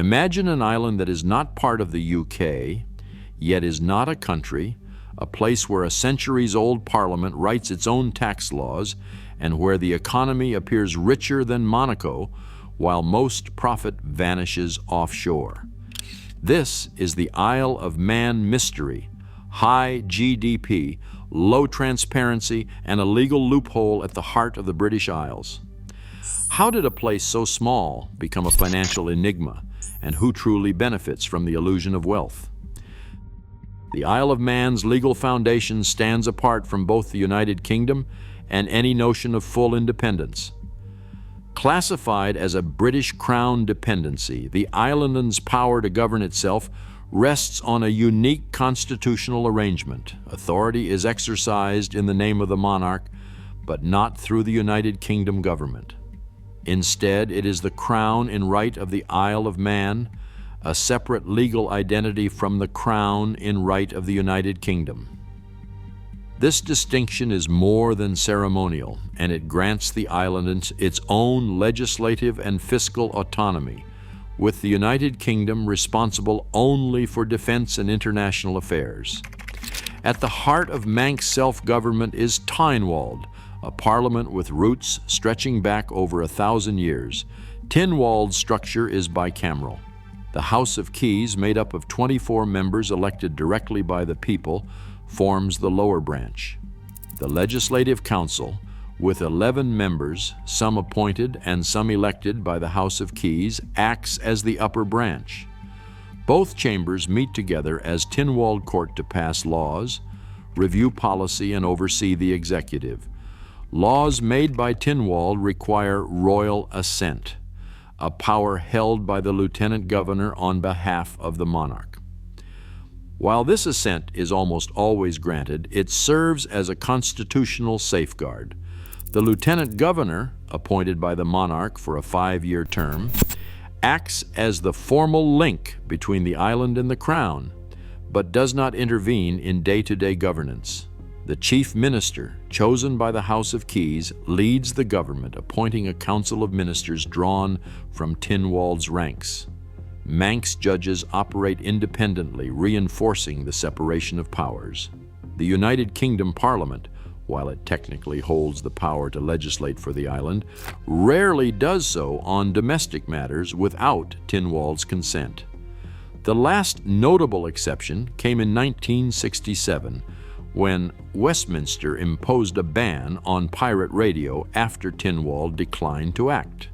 Imagine an island that is not part of the UK, yet is not a country, a place where a centuries-old parliament writes its own tax laws, and where the economy appears richer than Monaco, while most profit vanishes offshore. This is the Isle of Man mystery, high GDP, low transparency, and a legal loophole at the heart of the British Isles. How did a place so small become a financial enigma, and who truly benefits from the illusion of wealth? The Isle of Man's legal foundation stands apart from both the United Kingdom and any notion of full independence. Classified as a British Crown dependency, the island's power to govern itself rests on a unique constitutional arrangement. Authority is exercised in the name of the monarch, but not through the United Kingdom government. Instead, it is the Crown in right of the Isle of Man, a separate legal identity from the Crown in right of the United Kingdom. This distinction is more than ceremonial, and it grants the island its own legislative and fiscal autonomy, with the United Kingdom responsible only for defense and international affairs. At the heart of Manx self-government is Tynwald, a parliament with roots stretching back over 1,000 years. Tynwald's structure is bicameral. The House of Keys, made up of 24 members elected directly by the people, forms the lower branch. The Legislative Council, with 11 members, some appointed and some elected by the House of Keys, acts as the upper branch. Both chambers meet together as Tynwald Court to pass laws, review policy, and oversee the executive. Laws made by Tynwald require royal assent, a power held by the Lieutenant Governor on behalf of the monarch. While this assent is almost always granted, it serves as a constitutional safeguard. The Lieutenant Governor, appointed by the monarch for a 5-year term, acts as the formal link between the island and the Crown, but does not intervene in day-to-day governance. The Chief Minister, chosen by the House of Keys, leads the government, appointing a council of ministers drawn from Tynwald's ranks. Manx judges operate independently, reinforcing the separation of powers. The United Kingdom Parliament, while it technically holds the power to legislate for the island, rarely does so on domestic matters without Tynwald's consent. The last notable exception came in 1967, when Westminster imposed a ban on pirate radio after Tynwald declined to act.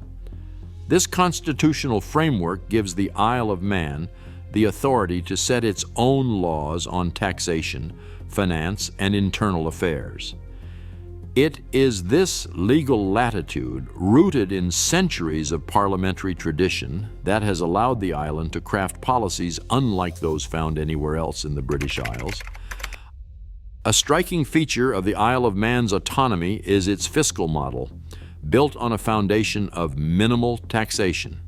This constitutional framework gives the Isle of Man the authority to set its own laws on taxation, finance, and internal affairs. It is this legal latitude, rooted in centuries of parliamentary tradition, that has allowed the island to craft policies unlike those found anywhere else in the British Isles. A striking feature of the Isle of Man's autonomy is its fiscal model, built on a foundation of minimal taxation.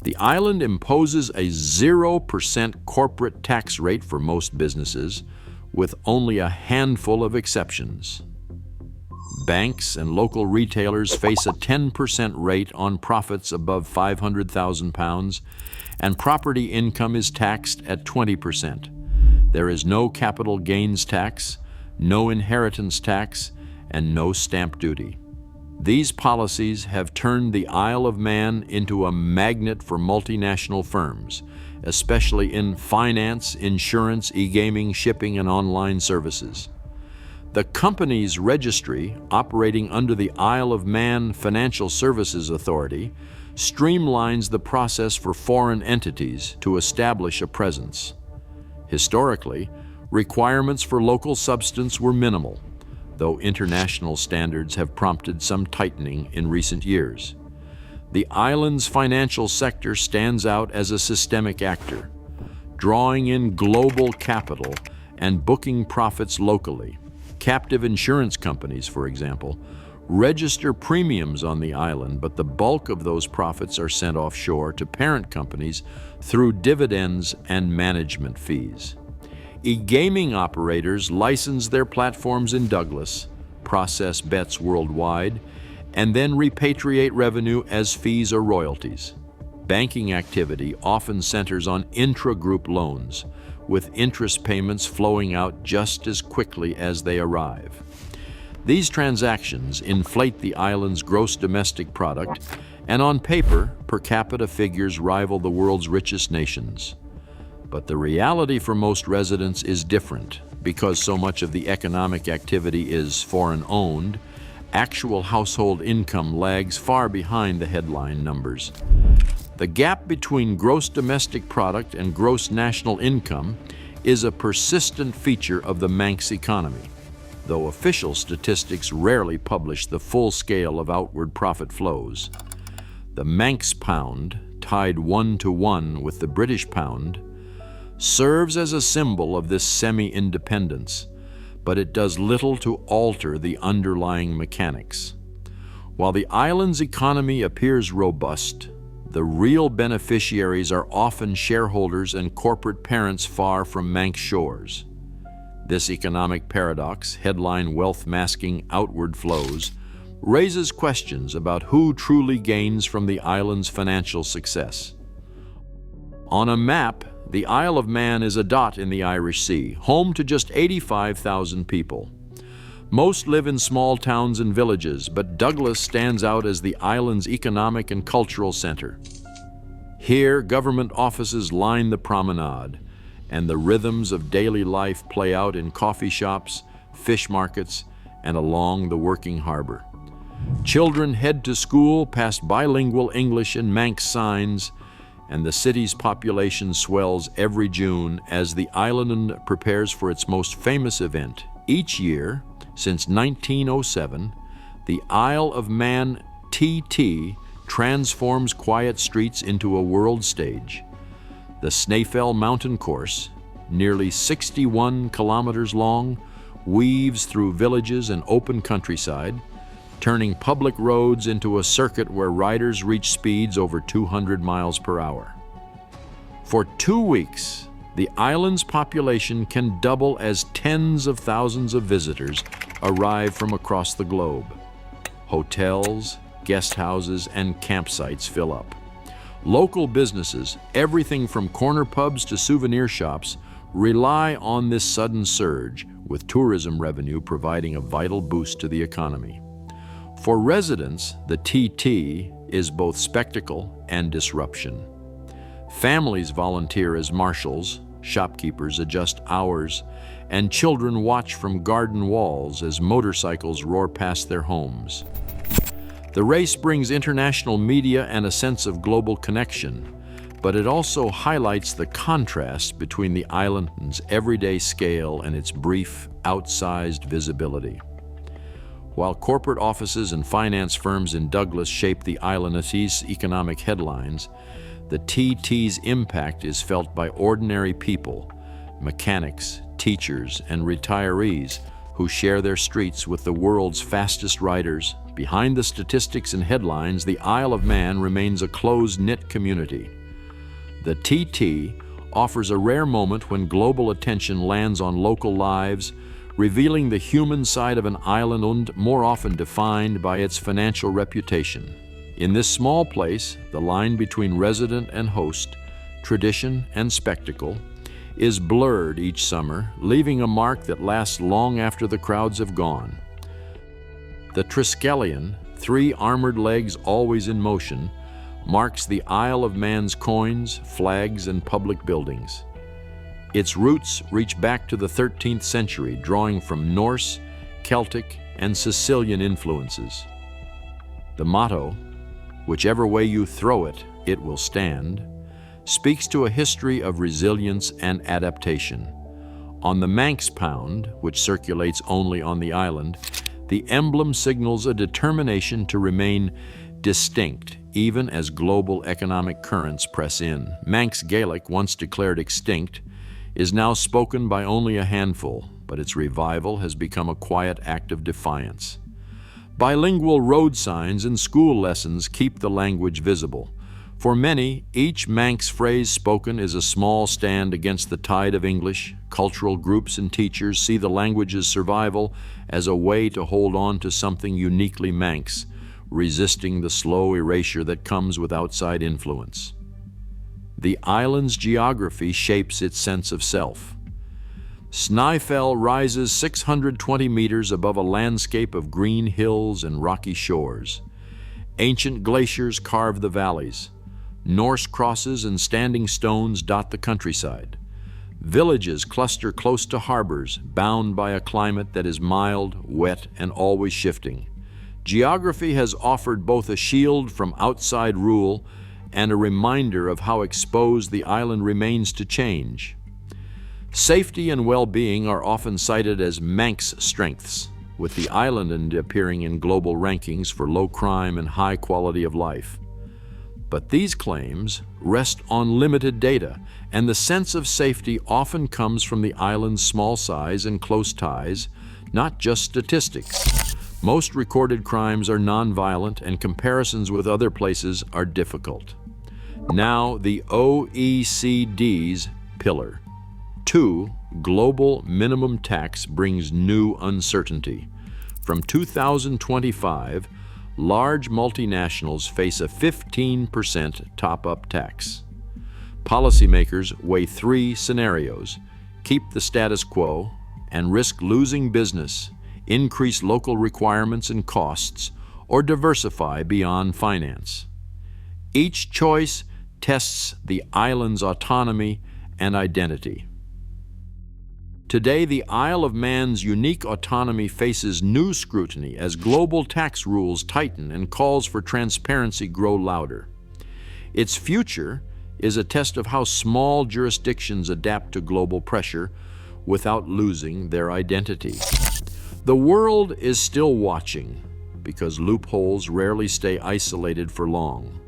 The island imposes a 0% corporate tax rate for most businesses, with only a handful of exceptions. Banks and local retailers face a 10% rate on profits above £500,000, and property income is taxed at 20%. There is no capital gains tax, no inheritance tax, and no stamp duty. These policies have turned the Isle of Man into a magnet for multinational firms, especially in finance, insurance, e-gaming, shipping, and online services. The company's registry, operating under the Isle of Man Financial Services Authority, streamlines the process for foreign entities to establish a presence. Historically, requirements for local substance were minimal, though international standards have prompted some tightening in recent years. The island's financial sector stands out as a systemic actor, drawing in global capital and booking profits locally. Captive insurance companies, for example, register premiums on the island, but the bulk of those profits are sent offshore to parent companies through dividends and management fees. E-gaming operators license their platforms in Douglas, process bets worldwide, and then repatriate revenue as fees or royalties. Banking activity often centers on intra-group loans, with interest payments flowing out just as quickly as they arrive. These transactions inflate the island's gross domestic product, and on paper, per capita figures rival the world's richest nations. But the reality for most residents is different. Because so much of the economic activity is foreign-owned, actual household income lags far behind the headline numbers. The gap between gross domestic product and gross national income is a persistent feature of the Manx economy, though official statistics rarely publish the full scale of outward profit flows. The Manx pound, tied 1-to-1 with the British pound, serves as a symbol of this semi-independence, but it does little to alter the underlying mechanics. While the island's economy appears robust, the real beneficiaries are often shareholders and corporate parents far from Manx shores. This economic paradox, headline wealth masking outward flows, raises questions about who truly gains from the island's financial success. On a map, the Isle of Man is a dot in the Irish Sea, home to just 85,000 people. Most live in small towns and villages, but Douglas stands out as the island's economic and cultural center. Here, government offices line the promenade, and the rhythms of daily life play out in coffee shops, fish markets, and along the working harbor. Children head to school past bilingual English and Manx signs, and the city's population swells every June as the island prepares for its most famous event. Each year, since 1907, the Isle of Man TT transforms quiet streets into a world stage. The Snaefell Mountain Course, nearly 61 kilometers long, weaves through villages and open countryside, turning public roads into a circuit where riders reach speeds over 200 miles per hour. For 2 weeks, the island's population can double as tens of thousands of visitors arrive from across the globe. Hotels, guest houses, and campsites fill up. Local businesses, everything from corner pubs to souvenir shops, rely on this sudden surge, with tourism revenue providing a vital boost to the economy. For residents, the TT is both spectacle and disruption. Families volunteer as marshals, shopkeepers adjust hours, and children watch from garden walls as motorcycles roar past their homes. The race brings international media and a sense of global connection, but it also highlights the contrast between the island's everyday scale and its brief, outsized visibility. While corporate offices and finance firms in Douglas shape the island's economic headlines, the TT's impact is felt by ordinary people, mechanics, teachers, and retirees who share their streets with the world's fastest riders. Behind the statistics and headlines, the Isle of Man remains a close-knit community. The TT offers a rare moment when global attention lands on local lives, revealing the human side of an island more often defined by its financial reputation. In this small place, the line between resident and host, tradition and spectacle, is blurred each summer, leaving a mark that lasts long after the crowds have gone. The Triskelion, 3 armored legs always in motion, marks the Isle of Man's coins, flags, and public buildings. Its roots reach back to the 13th century, drawing from Norse, Celtic, and Sicilian influences. The motto, "Whichever way you throw it, it will stand," speaks to a history of resilience and adaptation. On the Manx pound, which circulates only on the island, the emblem signals a determination to remain distinct, even as global economic currents press in. Manx Gaelic, once declared extinct, is now spoken by only a handful, but its revival has become a quiet act of defiance. Bilingual road signs and school lessons keep the language visible. For many, each Manx phrase spoken is a small stand against the tide of English. Cultural groups and teachers see the language's survival as a way to hold on to something uniquely Manx, resisting the slow erasure that comes with outside influence. The island's geography shapes its sense of self. Snaefell rises 620 meters above a landscape of green hills and rocky shores. Ancient glaciers carve the valleys. Norse crosses and standing stones dot the countryside. Villages cluster close to harbors, bound by a climate that is mild, wet, and always shifting. Geography has offered both a shield from outside rule and a reminder of how exposed the island remains to change. Safety and well-being are often cited as Manx strengths, with the island appearing in global rankings for low crime and high quality of life. But these claims rest on limited data, and the sense of safety often comes from the island's small size and close ties, not just statistics. Most recorded crimes are nonviolent, and comparisons with other places are difficult. Now, the OECD's pillar. 2. Global minimum tax brings new uncertainty. From 2025, large multinationals face a 15% top-up tax. Policymakers weigh 3 scenarios: keep the status quo and risk losing business, increase local requirements and costs, or diversify beyond finance. Each choice tests the island's autonomy and identity. Today, the Isle of Man's unique autonomy faces new scrutiny as global tax rules tighten and calls for transparency grow louder. Its future is a test of how small jurisdictions adapt to global pressure without losing their identity. The world is still watching because loopholes rarely stay isolated for long.